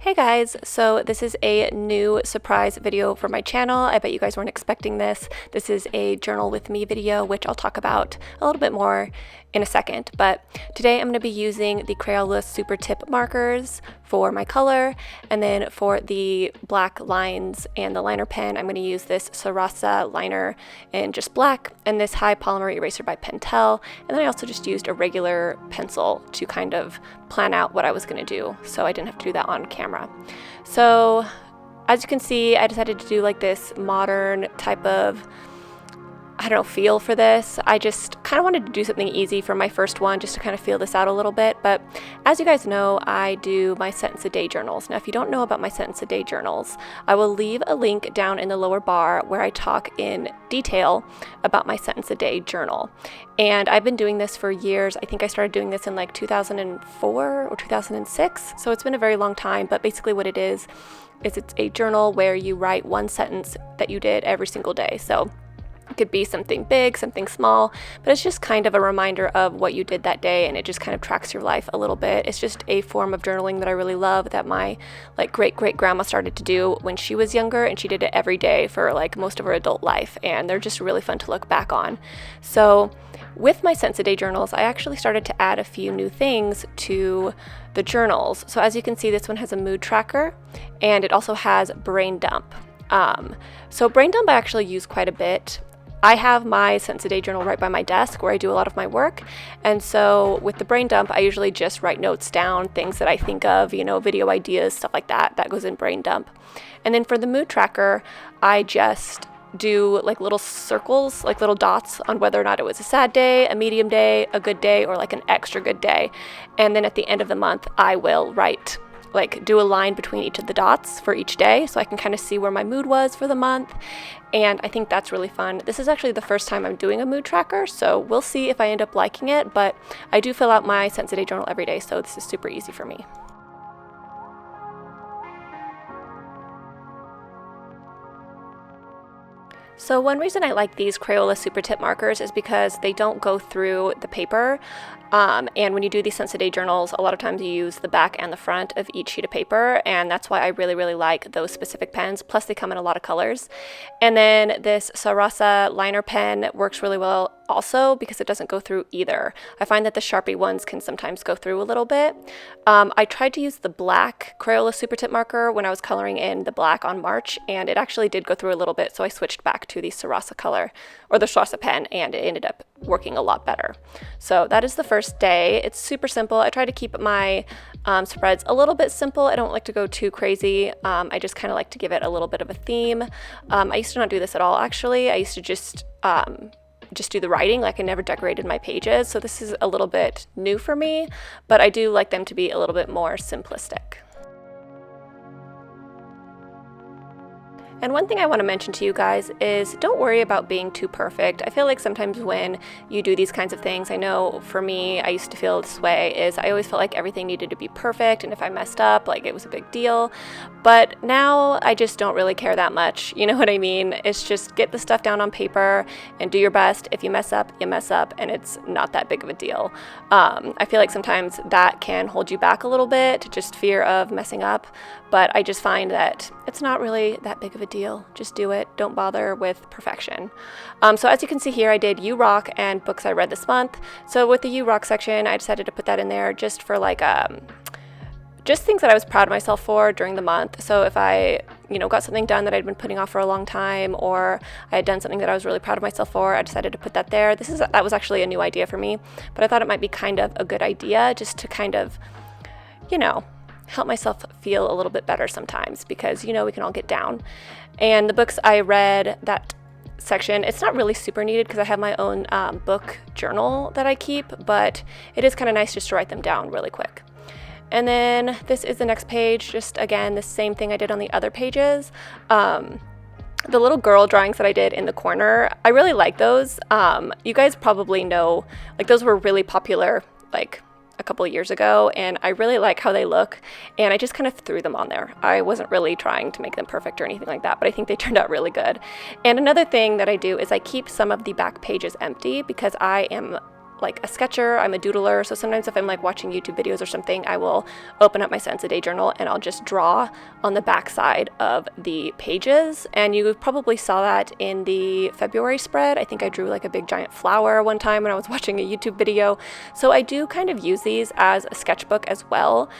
Hey guys, so this is a new surprise video for my channel. I bet you guys weren't expecting this. This is a journal with me video, which I'll talk about a little bit more in a second. But today I'm going to be using the Crayola Super Tip markers for my color, and then for the black lines and the liner pen, I'm going to use this Carah liner in just black and this high polymer eraser by Pentel. And then I also just used a regular pencil to kind of plan out what I was going to do, so I didn't have to do that on camera. So as you can see, I decided to do like this modern type of, I don't know, feel for this. I just kind of wanted to do something easy for my first one, just to kind of feel this out a little bit. But as you guys know, I do my sentence a day journals. Now, if you don't know about my sentence a day journals, I will leave a link down in the lower bar where I talk in detail about my sentence a day journal. And I've been doing this for years. I think I started doing this in like 2004 or 2006. So it's been a very long time, but basically what it is it's a journal where you write one sentence that you did every single day. So it could be something big, something small, but it's just kind of a reminder of what you did that day, and it just kind of tracks your life a little bit. It's just a form of journaling that I really love, that my great-great-grandma started to do when she was younger, and she did it every day for like most of her adult life, and they're just really fun to look back on. So with my Sense a Day journals, I actually started to add a few new things to the journals. So as you can see, this one has a mood tracker, and it also has brain dump. So brain dump I actually use quite a bit. I have my Sense a Day journal right by my desk where I do a lot of my work, and so with the brain dump I usually just write notes down, things that I think of, you know, video ideas, stuff like that goes in brain dump. And then for the mood tracker, I just do like little circles, like little dots on whether or not it was a sad day, a medium day, a good day, or like an extra good day. And then at the end of the month I will write, like do a line between each of the dots for each day, so I can kind of see where my mood was for the month. And I think that's really fun. This is actually the first time I'm doing a mood tracker, so we'll see if I end up liking it, but I do fill out my Sense a Day journal every day, so this is super easy for me. So one reason I like these Crayola Super Tip markers is because they don't go through the paper. And when you do these Sense a Day journals, a lot of times you use the back and the front of each sheet of paper, and that's why I really like those specific pens. Plus they come in a lot of colors. And then this Carah liner pen works really well also because it doesn't go through either. I find that the Sharpie ones can sometimes go through a little bit. I tried to use the black Crayola Super Tip marker when I was coloring in the black on March, and it actually did go through a little bit, so I switched back to the Carah color, or the Carah pen, and it ended up working a lot better. So that is the first day. It's super simple. I try to keep my spreads a little bit simple. I don't like to go too crazy. I just kind of like to give it a little bit of a theme. I used to not do this at all, actually. I used to just do the writing, like I never decorated my pages, so this is a little bit new for me, but I do like them to be a little bit more simplistic. And one thing I want to mention to you guys is don't worry about being too perfect. I feel like sometimes when you do these kinds of things, I know for me, I used to feel this way, is I always felt like everything needed to be perfect, and if I messed up, like it was a big deal. But now I just don't really care that much. You know what I mean? It's just get the stuff down on paper and do your best. If you mess up, you mess up, and it's not that big of a deal. I feel like sometimes that can hold you back a little bit, just fear of messing up. But I just find that it's not really that big of a deal. Just do it. Don't bother with perfection. So as you can see here, I did You Rock and books I read this month. So with the You Rock section, I decided to put that in there just for like just things that I was proud of myself for during the month. So if I, got something done that I'd been putting off for a long time, or I had done something that I was really proud of myself for, I decided to put that there. That was actually a new idea for me, but I thought it might be kind of a good idea just to kind of, help myself feel a little bit better sometimes, because we can all get down. And the books I read, that section, it's not really super needed because I have my own book journal that I keep, but it is kind of nice just to write them down really quick. And then this is the next page, just again the same thing I did on the other pages. The little girl drawings that I did in the corner, I really like those. You guys probably know, like those were really popular like a couple of years ago, and I really like how they look, and I just kind of threw them on there. I wasn't really trying to make them perfect or anything like that, but I think they turned out really good. And another thing that I do is I keep some of the back pages empty because I am like a sketcher, I'm a doodler, so sometimes if I'm like watching YouTube videos or something, I will open up my Sense a Day journal and I'll just draw on the back side of the pages. And you probably saw that in the February spread. I think I drew like a big giant flower one time when I was watching a YouTube video. So I do kind of use these as a sketchbook as well.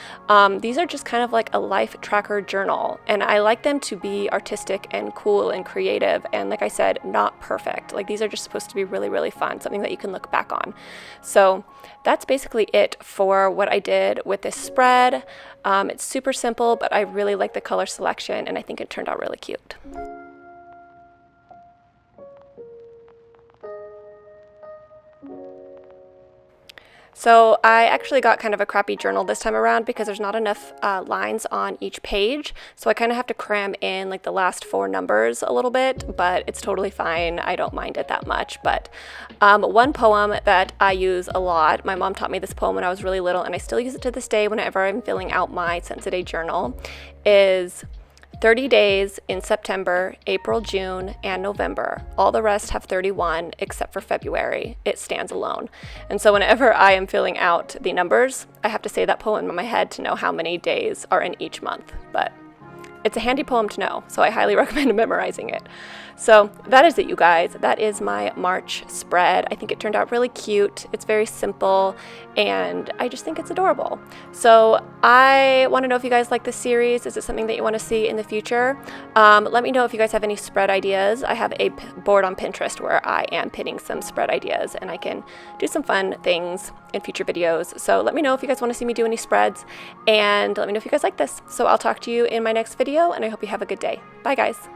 These are just kind of like a life tracker journal, and I like them to be artistic and cool and creative, and like I said, not perfect. Like, these are just supposed to be really, really fun, something that you can look back on. So that's basically it for what I did with this spread. It's super simple, but I really like the color selection, and I think it turned out really cute. So I actually got kind of a crappy journal this time around because there's not enough lines on each page. So I kind of have to cram in like the last 4 numbers a little bit, but it's totally fine. I don't mind it that much. But one poem that I use a lot, my mom taught me this poem when I was really little, and I still use it to this day whenever I'm filling out my Sense a Day journal, is 30 days in September, April, June, and November. All the rest have 31 except for February. It stands alone. And so whenever I am filling out the numbers, I have to say that poem in my head to know how many days are in each month. But it's a handy poem to know, so I highly recommend memorizing it. So that is it, you guys. That is my March spread. I think it turned out really cute. It's very simple, and I just think it's adorable. So I want to know if you guys like this series. Is it something that you want to see in the future? Let me know if you guys have any spread ideas. I have a board on Pinterest where I am pinning some spread ideas, and I can do some fun things in future videos. So let me know if you guys want to see me do any spreads, and let me know if you guys like this. So I'll talk to you in my next video, and I hope you have a good day. Bye, guys.